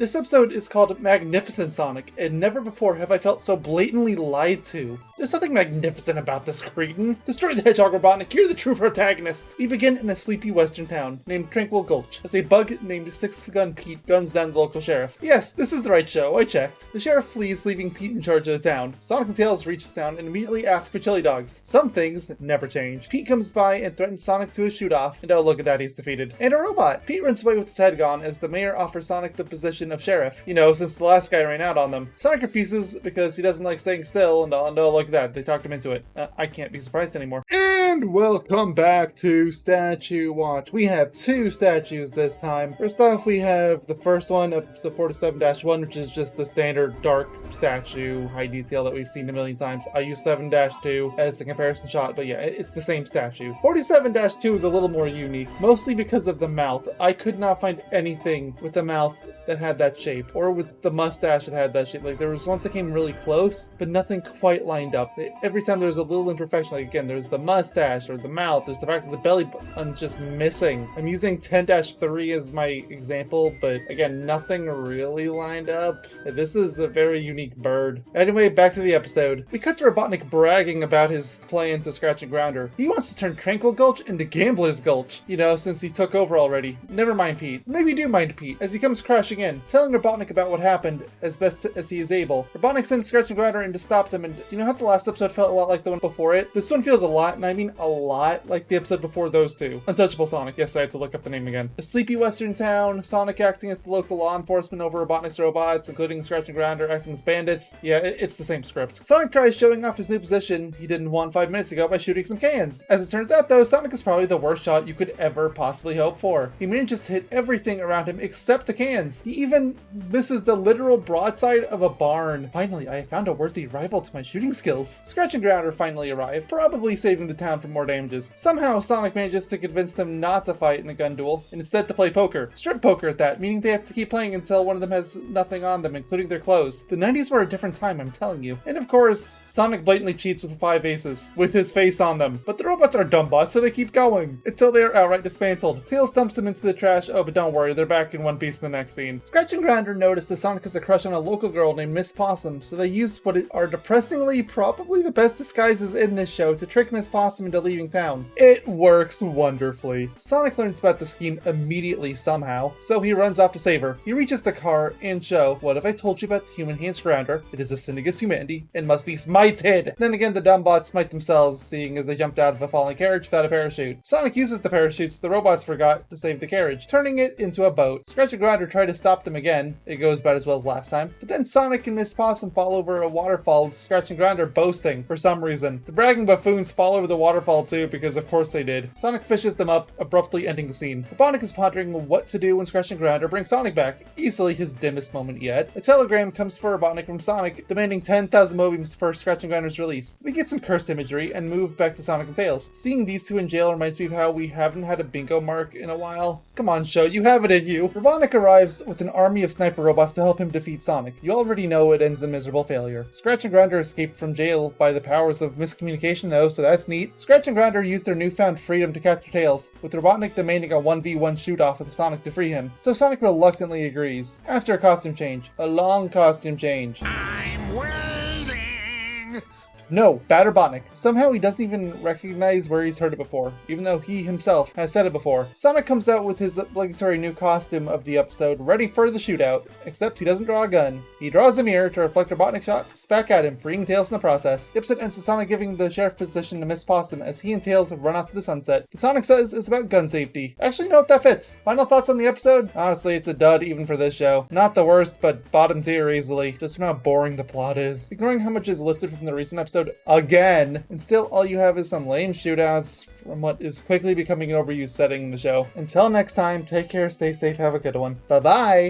This episode is called Magnificent Sonic, and never before have I felt so blatantly lied to. There's nothing magnificent about this, cretin. Destroy the Hedgehog Robotnik, you're the true protagonist. We begin in a sleepy western town named Tranquil Gulch, as a bug named Six Gun Pete guns down the local sheriff. Yes, this is the right show, I checked. The sheriff flees, leaving Pete in charge of the town. Sonic and Tails reach the town and immediately ask for chili dogs. Some things never change. Pete comes by and threatens Sonic to a shoot-off, and oh look at that, he's defeated. And a robot! Pete runs away with his head gone as the mayor offers Sonic the position of sheriff. You know, since the last guy ran out on them. Sonic refuses because he doesn't like staying still, and oh look at that, they talked him into it. I can't be surprised anymore. And welcome back to Statue Watch. We have two statues this time. First off, we have the first one, episode 47-1, which is just the standard dark statue, high detail that we've seen a million times. I use 7-2 as the comparison shot, but yeah, it's the same statue. 47-2 is a little more unique, mostly because of the mouth. I could not find anything with the mouth that had that shape, or with the mustache that had that shape. Like, there was one that came really close, but nothing quite lined up. Every time there's a little imperfection, like again, there's the mustache or the mouth, there's the fact that the belly button's just missing. I'm using 10-3 as my example, but again, nothing really lined up. This is a very unique bird. Anyway, back to the episode. We cut to Robotnik bragging about his plan to Scratch and Grounder. He wants to turn Tranquil Gulch into Gambler's Gulch, you know, since he took over already. Never mind Pete. Maybe do mind Pete, as he comes crashing in, telling Robotnik about what happened as best as he is able. Robotnik sends Scratch and Grounder in to stop them, and you know how the last episode felt a lot like the one before it? This one feels a lot, and I mean a lot, like the episode before those two. Untouchable Sonic, yes, I had to look up the name again. A sleepy western town, Sonic acting as the local law enforcement over Robotnik's robots, including Scratch and Grounder acting as bandits. Yeah, it's the same script. Sonic tries showing off his new position he didn't want 5 minutes ago by shooting some cans. As it turns out though, Sonic is probably the worst shot you could ever possibly hope for. He manages to hit everything around him except the cans. He even misses the literal broadside of a barn. Finally, I found a worthy rival to my shooting skills. Scratch and Grounder finally arrive, probably saving the town from more damages. Somehow, Sonic manages to convince them not to fight in a gun duel, and instead to play poker. Strip poker at that, meaning they have to keep playing until one of them has nothing on them, including their clothes. The 90s were a different time, I'm telling you. And of course, Sonic blatantly cheats with the 5 aces, with his face on them. But the robots are dumb bots, so they keep going, until they are outright dismantled. Tails dumps them into the trash. Oh, but don't worry, they're back in one piece in the next scene. Scratch and Grounder notice that Sonic has a crush on a local girl named Miss Possum, so they use what are depressingly probably the best disguises in this show to trick Miss Possum into leaving town. It works wonderfully. Sonic learns about the scheme immediately somehow, so he runs off to save her. He reaches the car and show, what have I told you about the human hand Grounder? It is a sin against humanity and must be smited. Then again, the dumb bots smite themselves, seeing as they jumped out of a falling carriage without a parachute. Sonic uses the parachutes the robots forgot to save the carriage, turning it into a boat. Scratch and Grounder try to stop them again. It goes about as well as last time. But then Sonic and Miss Possum fall over a waterfall with Scratch and Grounder boasting for some reason. The bragging buffoons fall over the waterfall too, because of course they did. Sonic fishes them up, abruptly ending the scene. Robotnik is pondering what to do when Scratch and Grounder bring Sonic back. Easily his dimmest moment yet. A telegram comes for Robotnik from Sonic, demanding 10,000 mobiums for Scratch and Grounder's release. We get some cursed imagery and move back to Sonic and Tails. Seeing these two in jail reminds me of how we haven't had a bingo mark in a while. Come on, show, you have it in you. Robotnik arrives with an army of sniper robots to help him defeat Sonic. You already know it ends in miserable failure. Scratch and Grounder escaped from jail by the powers of miscommunication though, so that's neat. Scratch and Grounder used their newfound freedom to capture Tails, with Robotnik demanding a 1v1 shoot-off with Sonic to free him. So Sonic reluctantly agrees. After a costume change. A long costume change. I'm waiting! No, bad Robotnik. Somehow he doesn't even recognize where he's heard it before, even though he himself has said it before. Sonic comes out with his obligatory new costume of the episode, ready for the shootout, except he doesn't draw a gun. He draws a mirror to reflect Robotnik shots back at him, freeing Tails in the process. The episode ends with Sonic giving the sheriff position to Miss Possum as he and Tails run off to the sunset. The Sonic says it's about gun safety. Actually, no, if that fits. Final thoughts on the episode? Honestly, it's a dud even for this show. Not the worst, but bottom tier easily, just from how boring the plot is. Ignoring how much is lifted from the recent episode again, and still all you have is some lame shootouts from what is quickly becoming an overused setting in the show. Until next time, take care, stay safe, have a good one. Bye-bye!